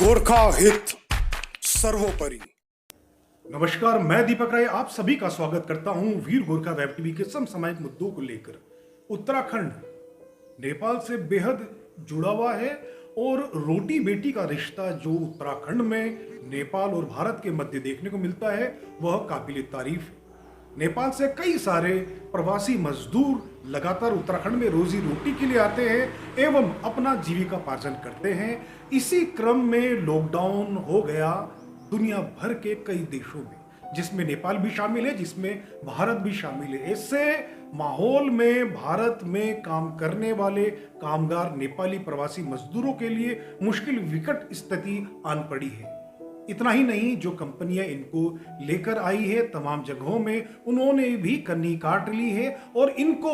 गोरखा हित सर्वोपरि। नमस्कार, मैं दीपक राय आप सभी का स्वागत करता हूं वीर गोरखा वेब टीवी के समसामयिक मुद्दों को लेकर। उत्तराखंड नेपाल से बेहद जुड़ा हुआ है और रोटी बेटी का रिश्ता जो उत्तराखंड में नेपाल और भारत के मध्य देखने को मिलता है वह काबिल तारीफ है। नेपाल से कई सारे प्रवासी मजदूर लगातार उत्तराखंड में रोजी रोटी के लिए आते हैं एवं अपना जीविकापार्जन करते हैं। इसी क्रम में लॉकडाउन हो गया दुनिया भर के कई देशों में, जिसमें नेपाल भी शामिल है, जिसमें भारत भी शामिल है। इससे माहौल में भारत में काम करने वाले कामगार नेपाली प्रवासी मजदूरों के लिए मुश्किल विकट स्थिति आन पड़ी है। इतना ही नहीं, जो कंपनियां इनको लेकर आई है तमाम जगहों में उन्होंने भी कन्नी काट ली है और इनको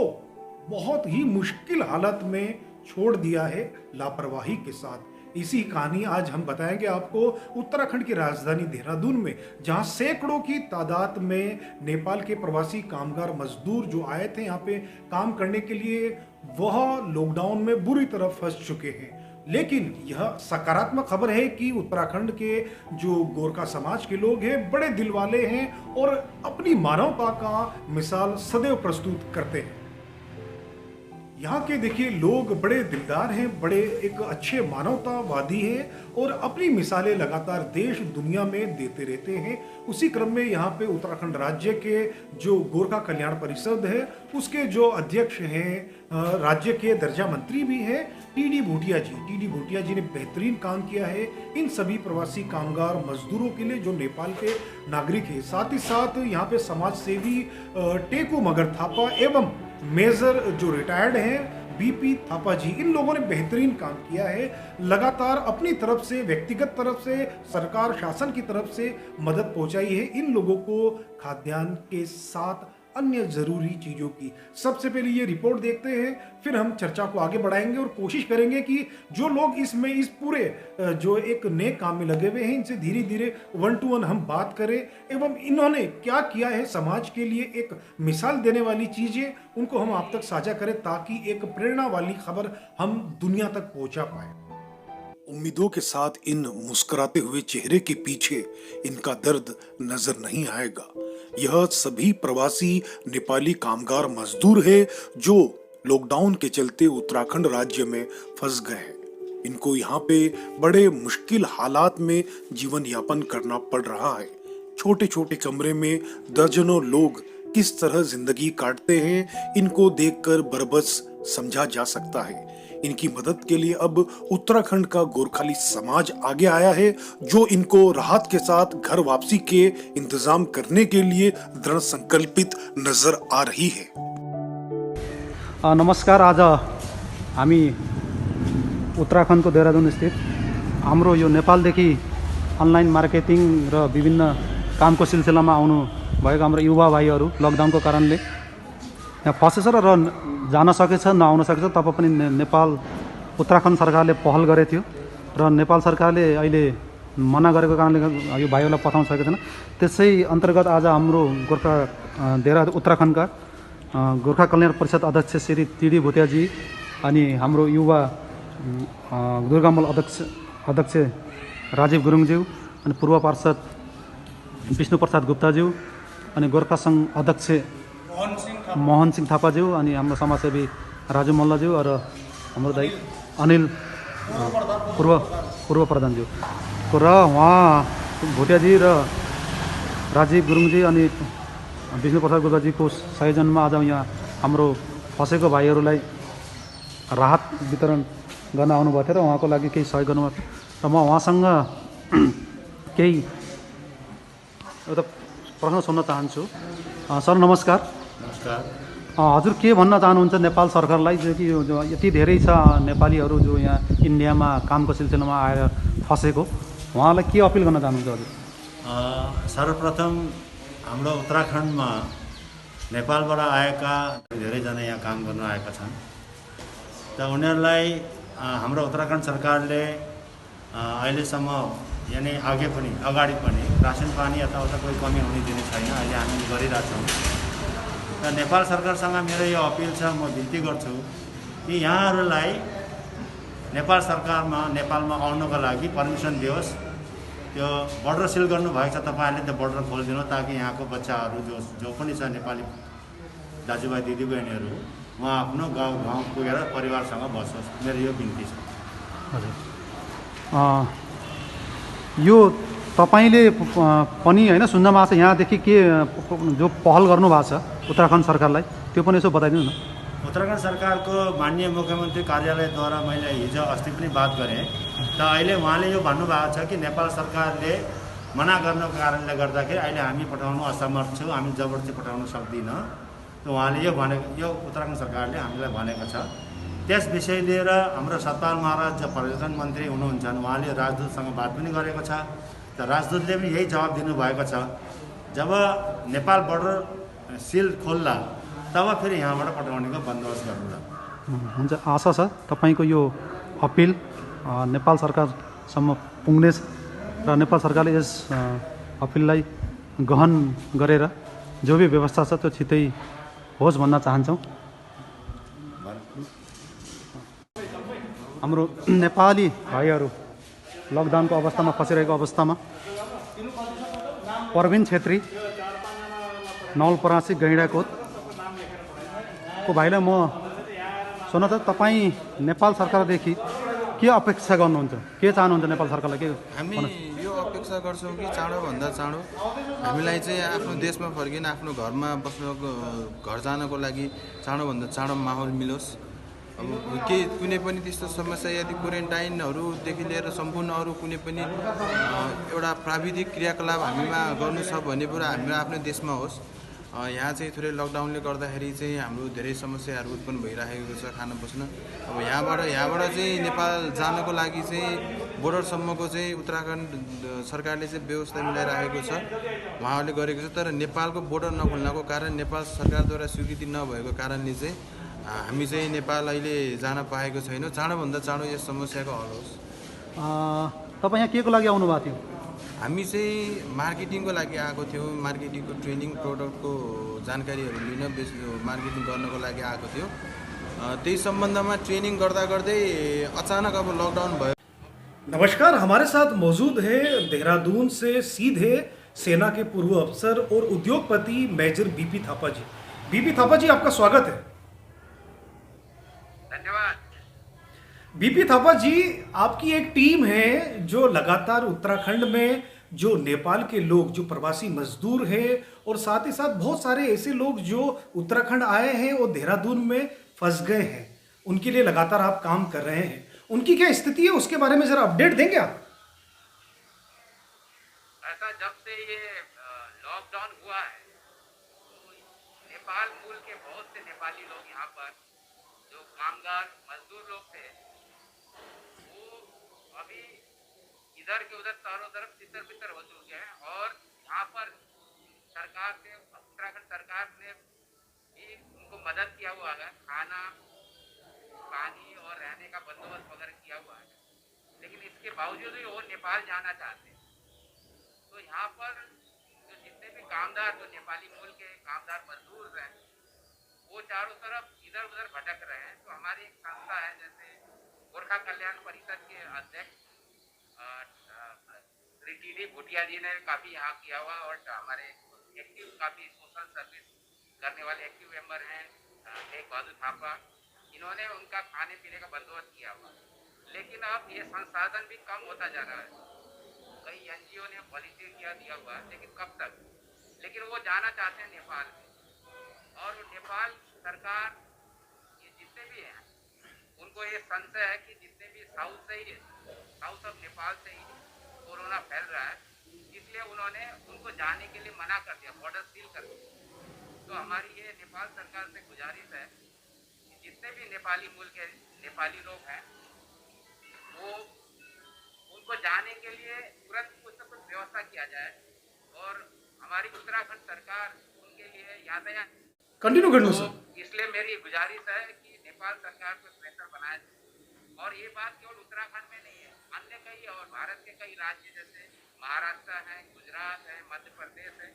बहुत ही मुश्किल हालत में छोड़ दिया है लापरवाही के साथ। इसी कहानी आज हम बताएंगे आपको उत्तराखंड की राजधानी देहरादून में, जहां सैकड़ों की तादाद में नेपाल के प्रवासी कामगार मजदूर जो आए थे यहाँ पे काम करने के लिए, वह लॉकडाउन में बुरी तरह फंस चुके हैं। लेकिन यह सकारात्मक खबर है कि उत्तराखंड के जो गोरखा समाज के लोग हैं बड़े दिल वाले हैं और अपनी मानवता का मिसाल सदैव प्रस्तुत करते हैं। यहाँ के देखिए लोग बड़े दिलदार हैं, बड़े एक अच्छे मानवतावादी हैं और अपनी मिसालें लगातार देश दुनिया में देते रहते हैं। उसी क्रम में यहाँ पे उत्तराखंड राज्य के जो गोरखा कल्याण परिषद है उसके जो अध्यक्ष हैं, राज्य के दर्जा मंत्री भी हैं, टीडी भूटिया जी ने बेहतरीन काम किया है इन सभी प्रवासी कामगार मजदूरों के लिए जो नेपाल के नागरिक हैं। साथ ही साथ यहाँ पे समाज सेवी टेकू मगर थापा एवं मेजर जो रिटायर्ड हैं बीपी थापा जी, इन लोगों ने बेहतरीन काम किया है। लगातार अपनी तरफ से, व्यक्तिगत तरफ से, सरकार शासन की तरफ से मदद पहुंचाई है इन लोगों को खाद्यान्न के साथ अन्य जरूरी चीजों की। सबसे पहले ये रिपोर्ट देखते हैं, फिर हम चर्चा को आगे बढ़ाएंगे और कोशिश करेंगे कि जो लोग इसमें इस पूरे जो एक नए काम में लगे हुए हैं इनसे धीरे धीरे 1 to 1 हम बात करें एवं इन्होंने क्या किया है समाज के लिए, एक मिसाल देने वाली चीजें उनको हम आप तक साझा करें ताकि एक प्रेरणा वाली खबर हम दुनिया तक पहुंचा पाए। उम्मीदों के साथ इन मुस्कुराते हुए चेहरे के पीछे इनका दर्द नजर नहीं आएगा। यह सभी प्रवासी नेपाली कामगार मजदूर है जो लॉकडाउन के चलते उत्तराखंड राज्य में फंस गए हैं। इनको यहाँ पे बड़े मुश्किल हालात में जीवन यापन करना पड़ रहा है। छोटे छोटे कमरे में दर्जनों लोग किस तरह जिंदगी काटते हैं इनको देखकर बरबस समझा जा सकता है। इनकी मदद के लिए अब उत्तराखंड का गोरखाली समाज आगे आया है जो इनको राहत के साथ घर वापसी के इंतजाम करने के लिए दृढ़ संकल्पित नजर आ रही है। नमस्कार, आज हामी उत्तराखण्डको देहरादून स्थित हाम्रो यो नेपालदेखि अनलाइन मार्केटिङ र विभिन्न कामको सिलसिलामा आउनु भएको हाम्रो युवा भाइहरू लकडाउनको कारणले यहाँ फसेछ र जान सकेछ, नआउन सकेछ। तब पनि नेपाल उत्तराखण्ड सरकारले पहल गरेको थियो र नेपाल सरकारले अहिले मना गरेको कारणले यो भाइहरूलाई पठाउन सकेको छैन। त्यसै अन्तर्गत आज हाम्रो गोर्खा देहरादून उत्तराखण्डका गोर्खा कल्याण परिषद अध्यक्ष श्री टीडी भूटियाजी अनि हाम्रो युवा दुर्गामल अध्यक्ष राजीव गुरुङज्यू अनि पूर्व पार्षद विष्णु प्रसाद गुप्ताज्यू अनि गोर्खा सङ्घ अध्यक्ष मोहन सिंह थापाज्यू अनि हाम्रो समाजसेवी राजु मल्लज्यू र हाम्रो दाइ अनिल पूर्व प्रधानज्यू र उहाँ भुटियाजी र राजीव गुरुङजी अनि विष्णु प्रसाद गुप्ताजीको संयोजनमा आज यहाँ हाम्रो फसेको भाइहरूलाई राहत वितरण गर्न आउनुभएको थियो र उहाँको लागि केही सहयोग गर्नुभएको थियो र म उहाँसँग केही एउटा प्रश्न सोध्न चाहन्छु। सर नमस्कार। नमस्कार। हजुर के भन्न चाहनुहुन्छ नेपाल सरकारलाई जो कि जो यति धेरै छ नेपालीहरू जो यहाँ इन्डियामा कामको सिलसिलामा आएर फसेको, उहाँलाई के अपिल गर्न चाहनुहुन्छ हजुर? सर्वप्रथम हाम्रो उत्तराखण्डमा नेपालबाट आएका धेरैजना यहाँ काम गर्न आएका छन्। त उनीहरूलाई हाम्रो उत्तराखण्ड सरकारले अहिलेसम्म यानी अगाडि पनि रासन पानी यताउता कोही कमी हुने दिने छैन। अहिले हामी गरिरहेछौँ। र नेपाल सरकारसँग मेरो यो अपिल छ, म बिन्ती गर्छु कि यहाँहरूलाई नेपाल सरकारमा नेपालमा आउनको लागि पर्मिसन दियोस्। त्यो बर्डर सिल गर्नुभएको छ, तपाईँहरूले त्यो बर्डर खोलिदिनु ताकि यहाँको बच्चाहरू जो पनि छ नेपाली दाजुभाइ दिदीबहिनीहरू उहाँ आफ्नो गाउँ पुगेर परिवारसँग बसोस्। मेरो यो बिन्ती छ। हजुर, यो तपाईँले पनि होइन सुन्नमा आएको छ यहाँदेखि के जो पहल गर्नुभएको छ उत्तराखण्ड सरकारलाई, त्यो पनि यसो बताइदिनु न। उत्तराखण्ड सरकारको माननीय मुख्यमन्त्री कार्यालयद्वारा मैले हिजो अस्ति पनि बात गरेँ। त अहिले उहाँले यो भन्नुभएको छ कि नेपाल सरकारले मना गर्नको कारणले गर्दाखेरि अहिले हामी पठाउनु असमर्थ छौँ, हामी जबरजस्ती पठाउन सक्दिनँ। त उहाँले यो उत्तराखण्ड सरकारले हामीलाई भनेको छ। त्यस विषय लिएर हाम्रो सतपाल महाराज जो पर्यटन मन्त्री हुनुहुन्छ उहाँले राजदूतसँग बात पनि गरेको छ। त राजदूतले पनि यही जवाब दिनुभएको छ, जब नेपाल बर्डर सिल खोल्ला तब फेरि यहाँबाट पठाउनेको बन्दोबस्त गर्नुला। हुन्छ, आशा छ तपाईँको यो अपिल नेपाल सरकारसम्म पुग्नेछ र नेपाल सरकारले यस अपिललाई गहन गरेर जो भी व्यवस्था छ त्यो छिटै होस् भन्न चाहन्छौँ। हाम्रो नेपाली भाइहरू लकडाउनको अवस्थामा फसिरहेको अवस्थामा प्रवीण छेत्री नवलपरासी गैँडाकोट को भाइलाई म सोध्न त तपाईँ नेपाल सरकारदेखि के अपेक्षा गर्नुहुन्छ, के चाहनुहुन्छ नेपाल सरकारलाई? के हामी यो अपेक्षा गर्छौँ कि चाँडोभन्दा चाँडो हामीलाई चाहिँ आफ्नो देशमा फर्किन आफ्नो घरमा बस्नको घर जानको लागि चाँडोभन्दा चाँडो माहौल मिलोस्। अब कुनै पनि त्यस्तो समस्या यदि क्वारेन्टाइनहरूदेखि लिएर सम्पूर्ण अरू कुनै पनि एउटा प्राविधिक क्रियाकलाप हामीमा गर्नु छ भने पुरा हाम्रो आफ्नो देशमा होस्। यहाँ चाहिँ थोरै लकडाउनले गर्दाखेरि चाहिँ हाम्रो धेरै समस्याहरू उत्पन्न भइरहेको छ खान बस्न। अब यहाँबाट चाहिँ नेपाल जानको लागि चाहिँ बोर्डरसम्मको चाहिँ उत्तराखण्ड सरकारले चाहिँ व्यवस्था मिलाइरहेको छ, उहाँहरूले गरेको छ। तर नेपालको बोर्डर नखोल्नको कारण नेपाल सरकारद्वारा स्वीकृति नभएको कारणले चाहिँ हामी चाहिँ नेपाल अहिले जान पाएको छैनौँ। चाँडोभन्दा चाँडो यस समस्याको हल होस्। तपाईँ यहाँ के को लागि आउनुभएको थियो? हामी चाहिँ मार्केटिङको लागि आएको थियौँ, मार्केटिङको ट्रेनिङ प्रोडक्टको जानकारीहरू लिन मार्केटिङ गर्नको लागि आएको थियो। त्यही सम्बन्धमा ट्रेनिङ गर्दा गर्दै अचानक अब लकडाउन भयो। नमस्कार, हमारे साथ मौजूद है देहरादून से सीधे सेना के पूर्व अफसर और उद्योगपति मेजर बीपी थापा जी। बीपी थापा जी, आपका स्वागत है। धन्यवाद। बीपी थापा जी, आपकी एक टीम है जो लगातार उत्तराखंड में जो नेपाल के लोग जो प्रवासी मजदूर हैं और साथ ही साथ बहुत सारे ऐसे लोग जो उत्तराखंड आए हैं और देहरादून में फंस गए हैं, उनके लिए लगातार आप काम कर रहे हैं। उनकी क्या स्थिति है उसके बारे में जरा अपडेट देंगे आप? ऐसा जब से ये लॉकडाउन हुआ है तो नेपाल मूल के बहुत से नेपाली लोग यहाँ पर जो कामगार मजदूर लोग थे वो अभी इधर के उधर चारों तरफ तितर बितर हो चुके हैं। और यहाँ पर सरकार से उत्तराखंड सरकार ने भी उनको मदद किया हुआ है, खाना पानी और रहने का बंदोबस्त वगैरह किया हुआ है। लेकिन इसके बावजूद भी वो नेपाल जाना चाहते हैं। तो यहाँ पर जो जितने भी कामदार जो नेपाली मूल के कामदार मजदूर हैं वो चारों तरफ इधर उधर भटक रहे हैं। तो हमारी एक संस्था है जैसे गोरखा कल्याण परिषद के अध्यक्ष श्री टी भूटिया जी ने काफ़ी यहाँ किया हुआ और हमारे एक्टिव काफ़ी सोशल सर्विस करने वाले एक्टिव मेंबर हैं एक बहादुर थापा, इन्होंने उनका खाने पीने का बंदोबस्त किया हुआ। लेकिन अब ये संसाधन भी कम होता जा रहा है। कई एनजीओ ने वॉलंटियर दिया हुआ है, लेकिन कब तक? लेकिन वो जाना चाहते हैं नेपाल में। और नेपाल सरकार ये जितने भी हैं उनको ये संशय है कि जितने भी साउथ ऑफ नेपाल से ही कोरोना फैल रहा है, इसलिए उन्होंने उनको जाने के लिए मना कर दिया, बॉर्डर सील कर दिया। तो हमारी ये नेपाल सरकार से गुजारिश है कि जितने भी नेपाली मूल के नेपाली लोग हैं वो उनको जाने के लिए तुरंत कुछ न कुछ व्यवस्था किया जाए। और हमारी उत्तराखंड सरकार उनके लिए यातायात कंटिन्यू करना सर। इसलिए मेरी गुजारिश है कि नेपाल सरकार को प्रेशर बनाए। और ये बात केवल उत्तराखंड में नहीं है, अन्य कई और भारत के कई राज्य जैसे महाराष्ट्र है, गुजरात है, मध्य प्रदेश है,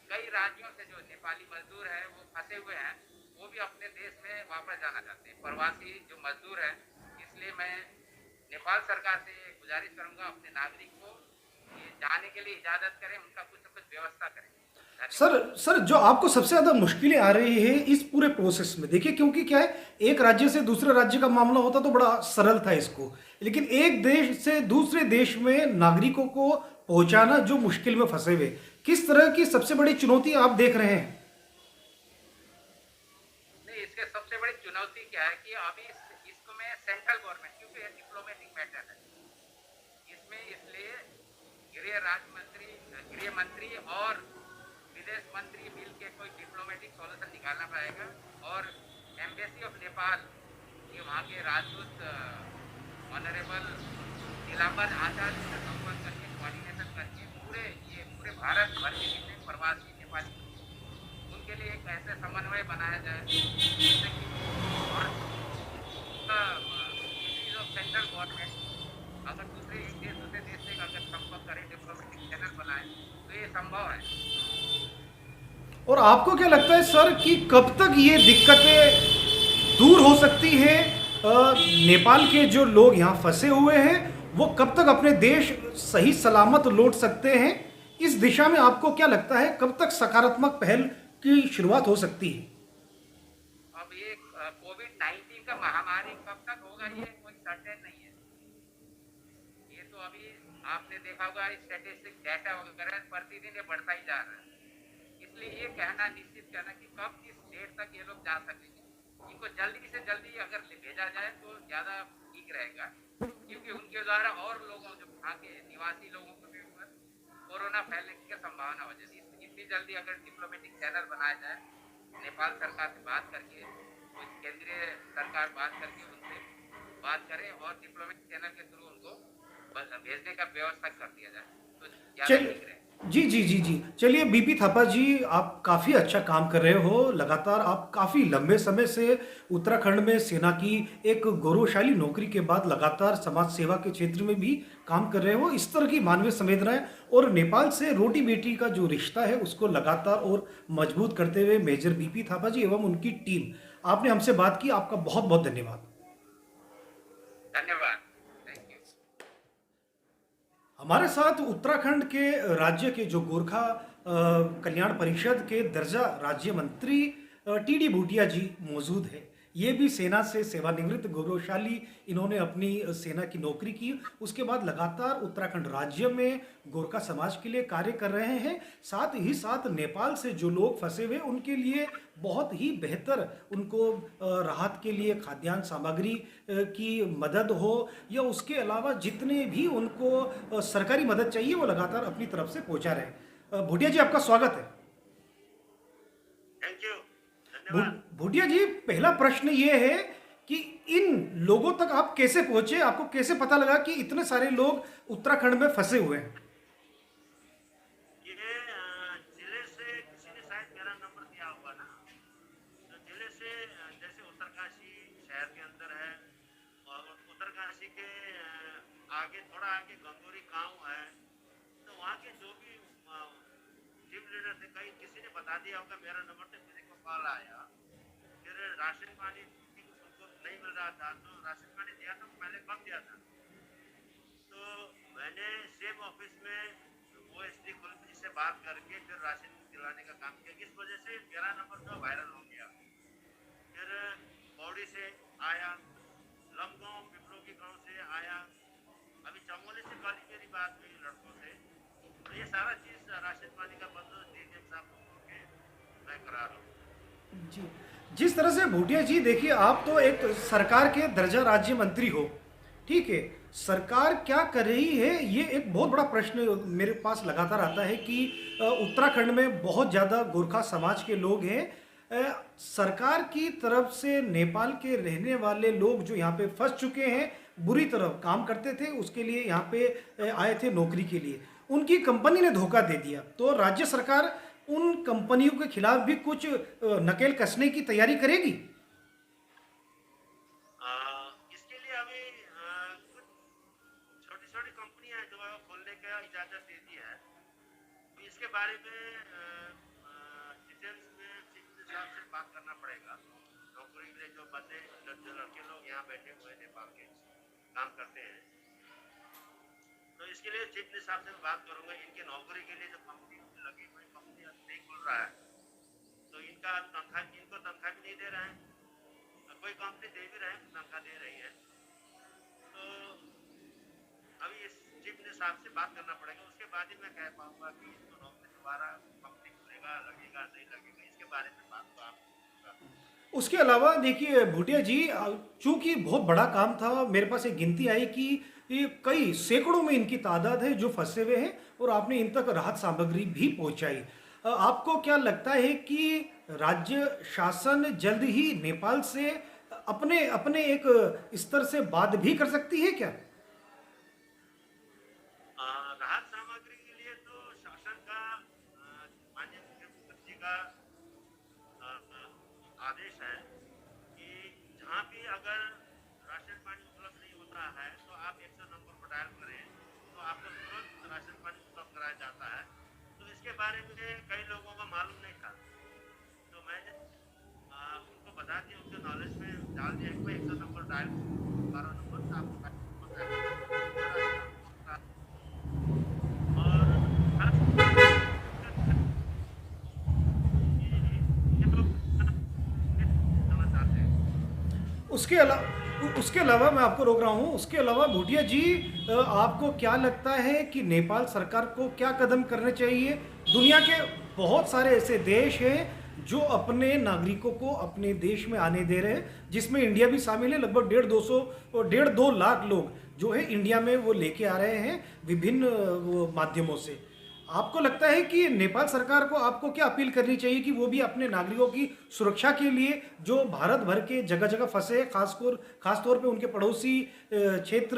कई राज्यों से जो नेपाली मजदूर हैं वो फंसे हुए हैं, वो भी अपने देश में वापस जाना चाहते हैं, प्रवासी जो मजदूर हैं। इसलिए मैं नेपाल सरकार से गुजारिश करूंगा अपने नागरिक को कि जाने के लिए इजाज़त करें, उनका कुछ न कुछ व्यवस्था करें। सर जो आपको सबसे ज्यादा मुश्किलें आ रही है इस पूरे प्रोसेस में, देखिए क्योंकि क्या है, एक राज्य से दूसरे राज्य का मामला होता तो बड़ा सरल था इसको, लेकिन एक देश से दूसरे देश में नागरिकों को पहुंचाना जो मुश्किल में फंसे हुए, किस तरह की सबसे बड़ी चुनौती आप देख रहे हैं? नहीं, इसके सबसे बड़ी चुनौती क्या है कि अभी इसको में सेंट्रल गवर्नमेंट, क्योंकि ये डिप्लोमेटिक मैटर है, इसमें इसलिए गृह मंत्री और विदेश मंत्री मिल के कोई डिप्लोमेटिक सॉल्यूशन निकालना पाएगा। और एम्बेसी ऑफ नेपाल ये वहाँ के राजदूत ऑनरेबल नीलांबर आचार्य से संपर्क करके कोऑर्डिनेशन करके पूरे भारत भर के जितने प्रवासी नेपाली उनके लिए एक ऐसे समन्वय बनाया जाए जिससे कि ऑफ सेंट्रल गवर्नमेंट अगर दूसरे देश से अगर संपर्क करें, डिप्लोमेटिक चैनल बनाए तो ये संभव है। और आपको क्या लगता है सर कि कब तक ये दिक्कतें दूर हो सकती है? नेपाल के जो लोग यहाँ फंसे हुए हैं वो कब तक अपने देश सही सलामत लौट सकते हैं? इस दिशा में आपको क्या लगता है कब तक सकारात्मक पहल की शुरुआत हो सकती है? अब ये कोविड-19 का महामारी कब तक होगा ये कोई सर्टेन नहीं है। ये तो अभी आपने देखा होगा स्टैटिस्टिक डाटा वगैरह प्रतिदिन ये बढ़ता ही जा रहा है। इसलिए ये कहना निश्चित कहना कि कब किस डेट तक ये लोग जा सकेंगे, इनको जल्दी से जल्दी अगर भेजा जाए तो ज़्यादा ठीक रहेगा, क्योंकि उनके द्वारा और लोगों जो वहाँ के निवासी लोगों को भी ऊपर कोरोना फैलने की संभावना हो जाती है। इतनी जल्दी अगर डिप्लोमेटिक चैनल बनाया जाए, नेपाल सरकार से बात करके, कुछ केंद्रीय सरकार बात करके उनसे बात करे और डिप्लोमेटिक चैनल के थ्रू उनको भेजने का व्यवस्था कर दिया जाए तो ज़्यादा ठीक रहेगा। जी। चलिए बीपी थापा जी, आप काफ़ी अच्छा काम कर रहे हो लगातार। आप काफ़ी लंबे समय से उत्तराखंड में सेना की एक गौरवशाली नौकरी के बाद लगातार समाज सेवा के क्षेत्र में भी काम कर रहे हो। इस तरह की मानवीय संवेदनाएं और नेपाल से रोटी बेटी का जो रिश्ता है उसको लगातार और मजबूत करते हुए मेजर बीपी थापा जी एवं उनकी टीम, आपने हमसे बात की, आपका बहुत बहुत धन्यवाद। धन्यवाद, थैंक यू। हमारे साथ उत्तराखंड के राज्य के जो गोरखा कल्याण परिषद के दर्जा राज्य मंत्री टीडी भूटिया जी मौजूद है। ये भी सेना से सेवानिवृत्त गौरवशाली, इन्होंने अपनी सेना की नौकरी की, उसके बाद लगातार उत्तराखंड राज्य में गोरखा समाज के लिए कार्य कर रहे हैं। साथ ही साथ नेपाल से जो लोग फंसे हुए उनके लिए बहुत ही बेहतर, उनको राहत के लिए खाद्यान्न सामग्री की मदद हो या उसके अलावा जितने भी उनको सरकारी मदद चाहिए वो लगातार अपनी तरफ से पहुंचा रहे। भूटिया जी, आपका स्वागत है। थैंक यू, धन्यवाद। भूटिया जी, पहला प्रश्न ये है कि इन लोगों तक आप कैसे पहुंचे? आपको कैसे पता लगा कि इतने सारे लोग उत्तराखंड में फंसे हुए हैं? ये जिले से किसी ने शायद मेरा नंबर दिया होगा ना, तो जिले से जैसे उत्तरकाशी शहर के अंदर है और उत्तरकाशी के आगे थोड़ा आगे गंगोरी गांव है, तो वहाँ के जो भी टीम लीडर थे, कहीं किसी ने बता दिया होगा मेरा नंबर, तो मेरे को कॉल आया। फिर राशन पानी उनको नहीं मिल रहा था, तो राशन पानी दिया था, पहले कम दिया था, तो मैंने सेम ऑफिस में OSD कुलपति से बात करके फिर राशन दिलाने का काम किया। इस वजह से मेरा नंबर जो वायरल हो गया। फिर पौड़ी से आया, लमगांव पिपरोगी गांव से आया, अभी चमोली से कल मेरी बात हुई लड़कों से। तो ये सारा चीज़ राशन पानी का बंदोबस्त डीएम साहब को के मैं करा रहा हूँ। जी, जिस तरह से भूटिया जी, देखिए आप तो एक सरकार के दर्जा राज्य मंत्री हो, ठीक है, सरकार क्या कर रही है ये एक बहुत बड़ा प्रश्न मेरे पास लगातार आता है कि उत्तराखंड में बहुत ज़्यादा गोरखा समाज के लोग हैं। सरकार की तरफ से नेपाल के रहने वाले लोग जो यहाँ पे फंस चुके हैं, बुरी तरह काम करते थे, उसके लिए यहाँ पे आए थे नौकरी के लिए, उनकी कंपनी ने धोखा दे दिया, तो राज्य सरकार उन कंपनियों के खिलाफ भी कुछ नकेल कसने की तैयारी करेगी? इसके लिए अभी कुछ छोटी छोटी कंपनियां जो है खोलने का इजाजत दे दी है, तो इसके बारे में डिटेल्स में सीएम साहब से बात करना पड़ेगा। नौकरी के लिए जो बंदे जो लड़के लोग यहाँ बैठे हुए हैं नेपाल के, काम करते हैं। तो इसके लिए चीफ मिनिस्टर साहब से मैं बात करूंगा। इनकी नौकरी के लिए जो कंपनी लगी हुई कंपनी नहीं खुल रहा है, तो इनको तनख्वाह भी नहीं दे रहे हैं, कोई कंपनी दे भी रहे हैं तनख्वाह दे रही है। तो अभी इस चीफ मिनिस्टर साहब से बात करना पड़ेगा, उसके बाद ही मैं कह पाऊंगा कि इसको नौकरी दोबारा कंपनी खुलेगा, लगेगा नहीं लगेगा, इसके बारे में बात तो आप। उसके अलावा देखिए भूटिया जी, चूंकि बहुत बड़ा काम था, मेरे पास एक गिनती आई कि ये कई सैकड़ों में इनकी तादाद है जो फंसे हुए हैं और आपने इन तक राहत सामग्री भी पहुंचाई। आपको क्या लगता है कि राज्य शासन जल्द ही नेपाल से अपने अपने एक स्तर से बात भी कर सकती है क्या? राहत सामग्री के लिए तो शासन का माननीय मुख्यमंत्री का आदेश है कि जहाँ भी अगर राशन पानी उपलब्ध नहीं होता है तो आप 100 नंबर पर डायल करें, तो आपको तुरंत राशन पानी उपलब्ध कराया जाता है। तो इसके बारे में कई लोगों को मालूम नहीं था, तो मैंने उनको बता दिया, उनके नॉलेज में डाल दिया कि 100 नंबर डायल 12 नंबर से आपको उसके अलावा मैं आपको रोक रहा हूँ। उसके अलावा भूटिया जी, आपको क्या लगता है कि नेपाल सरकार को क्या कदम करने चाहिए? दुनिया के बहुत सारे ऐसे देश हैं जो अपने नागरिकों को अपने देश में आने दे रहे हैं, जिसमें इंडिया भी शामिल है। लगभग 1.5-2 लाख लोग जो है इंडिया में वो लेके आ रहे हैं विभिन्न माध्यमों से। आपको लगता है कि नेपाल सरकार को आपको क्या अपील करनी चाहिए कि वो भी अपने नागरिकों की सुरक्षा के लिए, जो भारत भर के जगह जगह फंसे, खास तौर पे उनके पड़ोसी क्षेत्र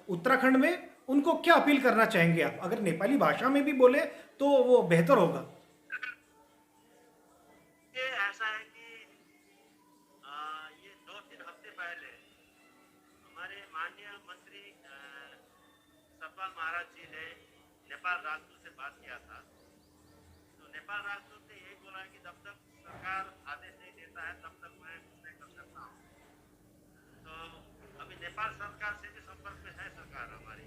उत्तराखंड में, उनको क्या अपील करना चाहेंगे आप? अगर नेपाली भाषा में भी बोले तो वो बेहतर होगा। ये ऐसा है कि ये 2-3 हफ्ते पहले हमारे माननीय मंत्री सतपाल महाराज जी ने नेपाल राजदूत से बात किया था। तो नेपाल राजदूत ने यही बोला कि जब तक सरकार आदेश नहीं देता है तब तक मैं कुछ नहीं कर सकता हूँ। तो अभी नेपाल सरकार से भी संपर्क में है सरकार हमारी।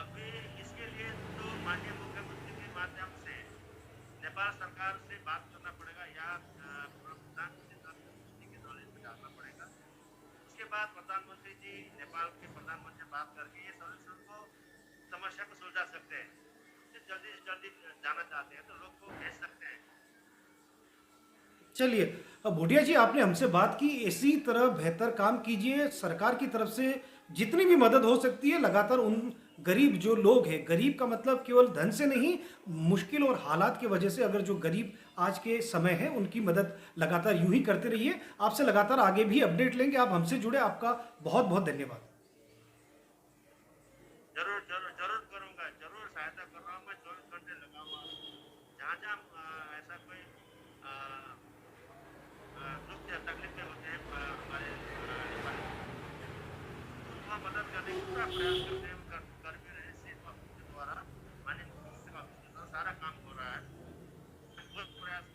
अभी इसके लिए तो माननीय मुख्यमंत्री के माध्यम से नेपाल सरकार से बात करना पड़ेगा या प्रधानमंत्री के नॉलेज में डालना पड़ेगा। उसके बाद प्रधानमंत्री जी नेपाल के प्रधानमंत्री से बात करके ये सोल्यूशन को, समस्या को सुलझा सकते हैं। जल्दी से जल्दी जाना चाहते हैं तो लोग को भेज सकते हैं। चलिए, अब भूटिया जी आपने हमसे बात की, इसी तरह बेहतर काम कीजिए। सरकार की तरफ से जितनी भी मदद हो सकती है लगातार उन गरीब जो लोग हैं, गरीब का मतलब केवल धन से नहीं, मुश्किल और हालात की वजह से अगर जो गरीब आज के समय है उनकी मदद लगातार यूं ही करते रहिए। आपसे लगातार आगे भी अपडेट लेंगे। आप हमसे जुड़े, आपका बहुत बहुत धन्यवाद। जरूर जरूर जरूर करूंगा, जरूर सहायता कर रहा हूँ मैं। 24 घंटे लगा हुआ हूँ। जहाँ जहाँ ऐसा कोई दुख या तकलीफ में होते हैं हमारे नेपाली, उनका मदद करने की पूरा प्रयास करते हैं, कर भी रहे हैं। सीट ऑफिस के द्वारा, माननीय मुख्यमंत्री ऑफिस के द्वारा सारा काम हो रहा है। बहुत प्रयास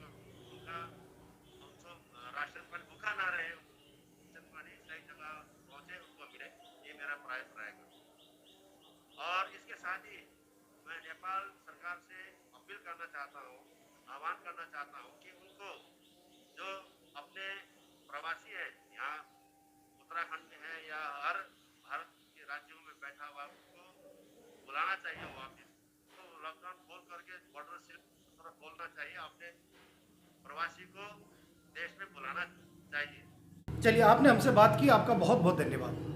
उनका उनको राशन पानी भूखा ना रहे, पानी सही जगह पहुँचे, उनको मिले, ये मेरा प्रयास रहेगा। और इसके साथ ही मैं नेपाल सरकार से अपील करना चाहता हूँ, आह्वान करना चाहता हूँ कि उनको जो अपने प्रवासी है यहाँ उत्तराखंड में है या हर भारत के राज्यों में बैठा हुआ, उनको बुलाना चाहिए वापस। तो लॉकडाउन खोल करके बॉर्डर से तरफ खोलना चाहिए, अपने प्रवासी को देश में बुलाना चाहिए। चलिए, आपने हमसे बात की, आपका बहुत बहुत धन्यवाद।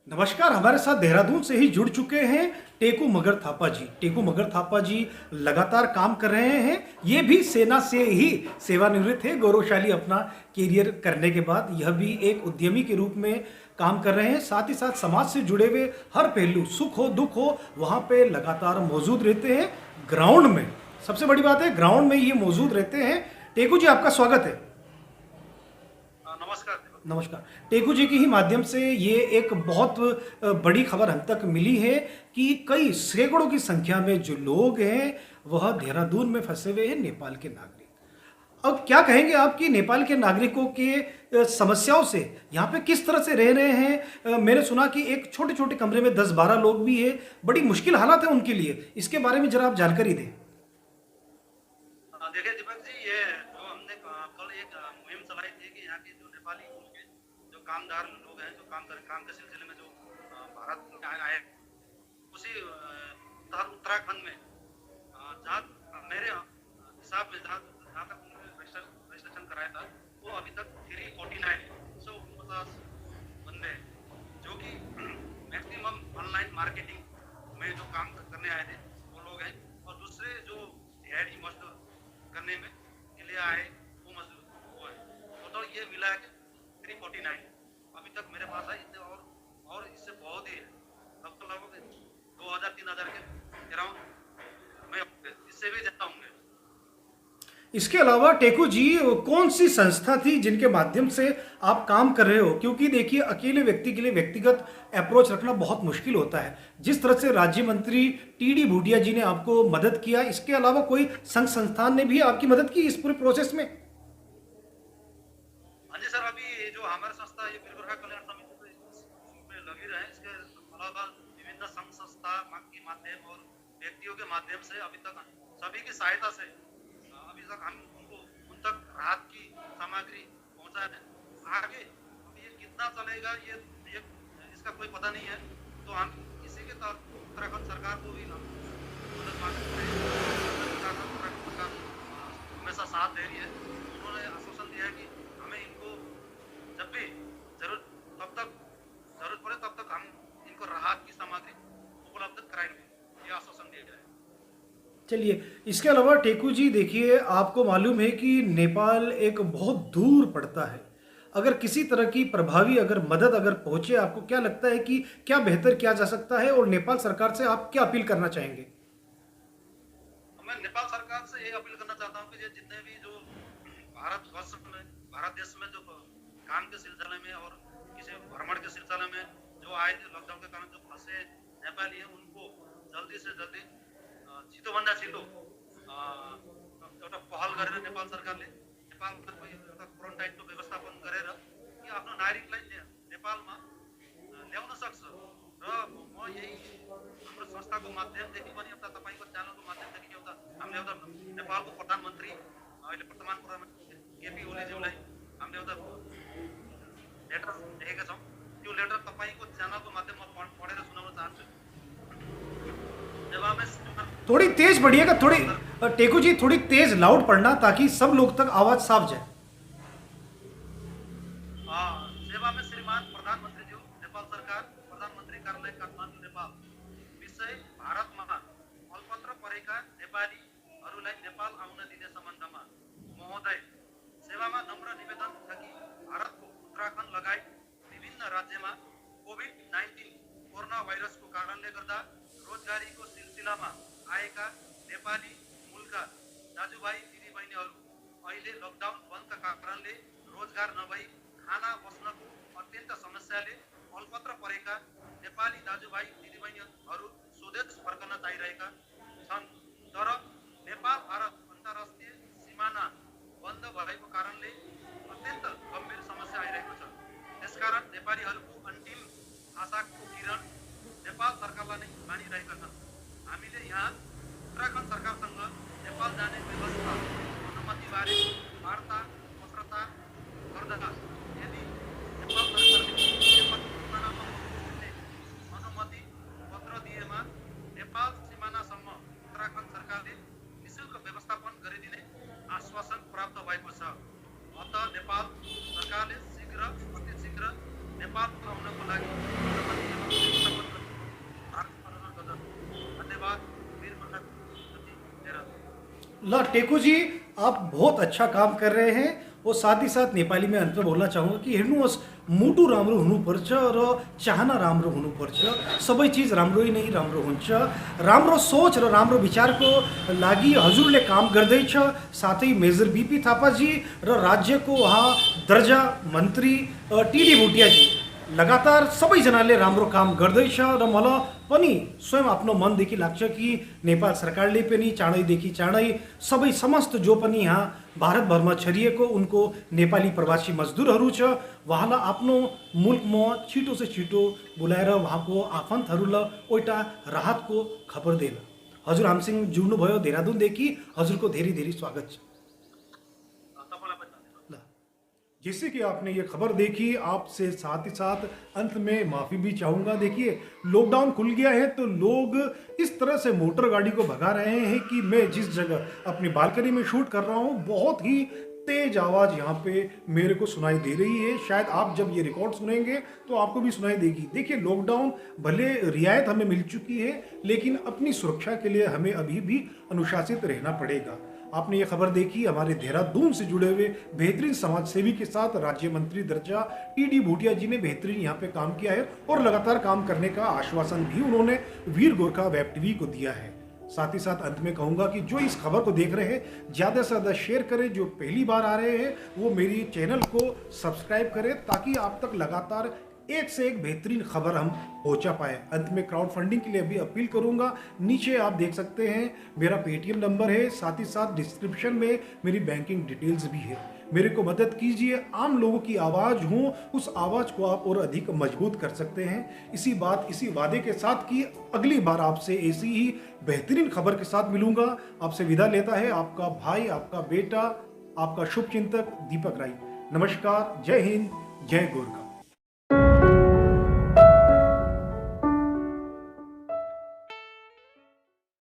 नमस्कार, हमारे साथ देहरादून से ही जुड़ चुके हैं टेकू मगर थापा जी। टेकू मगर थापा जी लगातार काम कर रहे हैं। ये भी सेना से ही सेवानिवृत्त है, गौरवशाली अपना कैरियर करने के बाद यह भी एक उद्यमी के रूप में काम कर रहे हैं। साथ ही साथ समाज से जुड़े हुए हर पहलू, सुख हो दुख हो, वहाँ पे लगातार मौजूद रहते हैं। ग्राउंड में सबसे बड़ी बात है, ग्राउंड में ये मौजूद रहते हैं। टेकू जी, आपका स्वागत है। नमस्कार। टेकू जी के ही माध्यम से ये एक बहुत बड़ी खबर हम तक मिली है कि कई सैकड़ों की संख्या में जो लोग हैं वह देहरादून में फंसे हुए हैं, नेपाल के नागरिक। अब क्या कहेंगे आप कि नेपाल के नागरिकों के समस्याओं से यहाँ पे किस तरह से रह रहे हैं? मैंने सुना कि एक छोटे छोटे कमरे में 10-12 लोग भी है, बड़ी मुश्किल हालात है उनके लिए, इसके बारे में जरा आप जानकारी दें। देखिए दीपक जी, ये जो हमने कल एक मुहिम चलाई थी कि यहाँ के जो नेपाली मूल के जो कामदार लोग हैं, जो काम के सिलसिले में जो भारत में आए, उसी उत्तराखंड में जहाँ मेरे हिसाब में जहाँ तक रजिस्ट्रेशन कराया था, वो अभी तक 349 149 बंदे हैं, जो कि मैक्सिमम ऑनलाइन मार्केटिंग में जो काम करने आए थे वो लोग हैं, और दूसरे जो दिहाड़ी मजदूर करने में के लिए आए वो मजदूर वो है। टोटल ये मिला है 349 अभी तक मेरे पास है। इससे और इससे बहुत ही है, लगभग 2000-3000 के अराउंड मैं इससे भी ज्यादा होंगे। इसके अलावा टेकू जी, कौन सी संस्था थी जिनके माध्यम से आप काम कर रहे हो? क्योंकि देखिए, अकेले व्यक्ति के लिए व्यक्तिगत अप्रोच रखना बहुत मुश्किल होता है। जिस तरह से राज्य मंत्री टीडी भूटिया जी ने आपको मदद किया, इसके अलावा कोई संघ संस्थान ने भी आपकी मदद की इस पूरे प्रोसेस में? हाँ जी सर, अभी जो हमारी संस्था ये वीर गोरखा कल्याण समिति में लगी रहे, इसके अलावा विभिन्न संघ संस्था के माध्यम और व्यक्तियों के माध्यम से अभी तक सभी की सहायता से अभी तक हम उन तक राहत की सामग्री पहुंचा है। आगे ये कितना चलेगा ये इसका कोई पता नहीं है, तो हम इसी के तहत उत्तराखंड सरकार को भी मदद मांगते हैं। उत्तराखंड सरकार हमेशा साथ दे रही है। उन्होंने आश्वासन दिया है कि हमें इनको जब भी जरूरत पड़े तब तक हम इनको राहत की सामग्री उपलब्ध कराएंगे, ये आश्वासन दिया गया है। चलिए, इसके अलावा टेकू जी देखिए, आपको मालूम है कि नेपाल एक बहुत दूर पड़ता है। अगर किसी तरह की प्रभावी मदद पहुंचे, आपको क्या लगता है कि क्या बेहतर किया जा सकता है, और नेपाल सरकार से आप क्या अपील करना चाहेंगे? मैं नेपाल सरकार से ये अपील करना चाहता हूँ कि जितने भी जो भारत देश में जो काम के सिलसिले में और किसी भ्रमण के सिलसिले में जो आए थे लॉकडाउन के कारण जो फंसे नेपाली है, उनको जल्दी से जल्दी छिटोभन्दा छिटो एउटा पहल गरेर नेपाल सरकारले क्वारेन्टाइनको व्यवस्थापन गरेर कि आफ्नो नागरिकलाई नेपालमा ल्याउन सक्छ। र म यही हाम्रो संस्थाको माध्यमदेखि पनि एउटा तपाईँको च्यानलको माध्यमदेखि हामीले एउटा नेपालको प्रधानमन्त्री अहिले वर्तमान प्रधानमन्त्री केपी ओलीज्यूलाई हामीले एउटा लेटर लेखेका छौँ। त्यो लेटर तपाईँको च्यानलको माध्यममा पढेर सुनाउन चाहन्छु। थोड़ी तेज पढ़िएगा, थोड़ी टेकू जी थोड़ी तेज लाउड पढ़ना, ताकि सब लोग तक आवाज साफ जाए। सेवा में श्रीमान प्रधानमंत्री ज्यू, नेपाल सरकार, प्रधानमंत्री कार्यालय काठमाडौँ नेपाल, विषय भारतमा अल्पत्र परेका नेपालीहरूलाई नेपाल आउन दिने सम्बन्धमा महोदय, सेवामा नम्र निवेदन छ कि भारतको उत्तराखण्ड लगायत विभिन्न राज्यमा कोभिड-19 कोरोना भाइरसको कारणले गर्दा रोजगारीको सिलसिलामा आएका नेपाली मूलका दाजुभाइ दिदीबहिनीहरू अहिले लकडाउन बन्दका कारणले रोजगार नभई खाना बस्नको अत्यन्त समस्याले अल्पत्र परेका नेपाली दाजुभाइ दिदीबहिनीहरू स्वदेश फर्कन चाहिरहेका छन्। तर नेपाल भारत अन्तर्राष्ट्रिय सिमाना बन्द भएको कारणले अत्यन्त गम्भीर समस्या आइरहेको छ। त्यसकारण नेपालीहरूको अन्तिम आशाको किरण नेपाल सरकारलाई नै मानिरहेका छन्। हामीले यहाँ उत्तराखण्ड सरकारसँग नेपाल जाने व्यवस्था अनुमतिबारे वार्ता पत्रता गर्दा यदि नेपाल सरकारले नेपाल सिमानामा पुग्ने अनुमति पत्र दिएमा नेपाल सिमानासम्म उत्तराखण्ड सरकारले निःशुल्क व्यवस्थापन गरिदिने आश्वासन प्राप्त भएको छ। अतः नेपाल सरकारले अति शीघ्र नेपाल आउनको लागि ला टेकू जी, आप बहुत अच्छा काम कर रहे हैं, और साथ ही साथ नेपाली में अंत में बोल्न चाहूँगा कि हेर्नुहोस्, मुटु राम्रो हुनुपर्छ र चाहना राम्रो हुनुपर्छ। सबै चिज राम्रो नै राम्रो हुन्छ। राम्रो सोच र राम्रो विचारको लागि हजुरले काम गर्दैछ। साथै मेजर बीपी थापाजी र राज्यको उहाँ दर्जा मन्त्री टीडी भुटियाजी लगातार सबैजनाले राम्रो काम गर्दैछ, र मलाई पनि स्वयं आफ्नो मनदेखि लाग्छ कि नेपाल सरकारले पनि चाँडैदेखि चाँडै सबै समस्त जो पनि यहाँ भारतभरमा छरिएको उनको नेपाली प्रवासी मजदुरहरू छ। उहाँलाई आफ्नो मुल्कमा छिटो से छिटो बोलाएर उहाँको आफन्तहरूलाई एउटा राहतको खबर देन। हजुर हामीसँग जुड्नुभयो देहरादूनदेखि, हजुरको धेरै धेरै स्वागत छ। तपाईँलाई पनि धन्यवाद। ल, जैसे कि आपने ये खबर देखी, आपसे साथ ही साथ अंत में माफ़ी भी चाहूँगा। देखिए, लॉकडाउन खुल गया है तो लोग इस तरह से मोटर गाड़ी को भगा रहे हैं कि मैं जिस जगह अपनी बालकनी में शूट कर रहा हूँ, बहुत ही तेज आवाज़ यहाँ पे मेरे को सुनाई दे रही है। शायद आप जब ये रिकॉर्ड सुनेंगे तो आपको भी सुनाई देगी। देखिए, लॉकडाउन भले रियायत हमें मिल चुकी है, लेकिन अपनी सुरक्षा के लिए हमें अभी भी अनुशासित रहना पड़ेगा। आपने ये खबर देखी, हमारे देहरादून से जुड़े हुए बेहतरीन समाज सेवी के साथ राज्य मंत्री दर्जा टी.डी. भूटिया जी ने बेहतरीन यहाँ पे काम किया है और लगातार काम करने का आश्वासन भी उन्होंने वीर गोरखा वेब टीवी को दिया है। साथ ही साथ अंत में कहूँगा कि जो इस खबर को देख रहे हैं, ज़्यादा से ज़्यादा शेयर करें। जो पहली बार आ रहे हैं वो मेरी चैनल को सब्सक्राइब करें, ताकि आप तक लगातार एक से एक बेहतरीन खबर हम पहुंचा पाए। अंत में क्राउड फंडिंग के लिए भी अपील करूंगा। नीचे आप देख सकते हैं मेरा पेटीएम नंबर है, साथ ही साथ डिस्क्रिप्शन में मेरी बैंकिंग डिटेल्स भी है। मेरे को मदद कीजिए, आम लोगों की आवाज़ हूँ, उस आवाज़ को आप और अधिक मजबूत कर सकते हैं। इसी वादे के साथ कि अगली बार आपसे ऐसी ही बेहतरीन खबर के साथ मिलूंगा। आपसे विदा लेता है आपका भाई, आपका बेटा, आपका शुभचिंतक दीपक राय। नमस्कार, जय हिंद, जय गोरखा।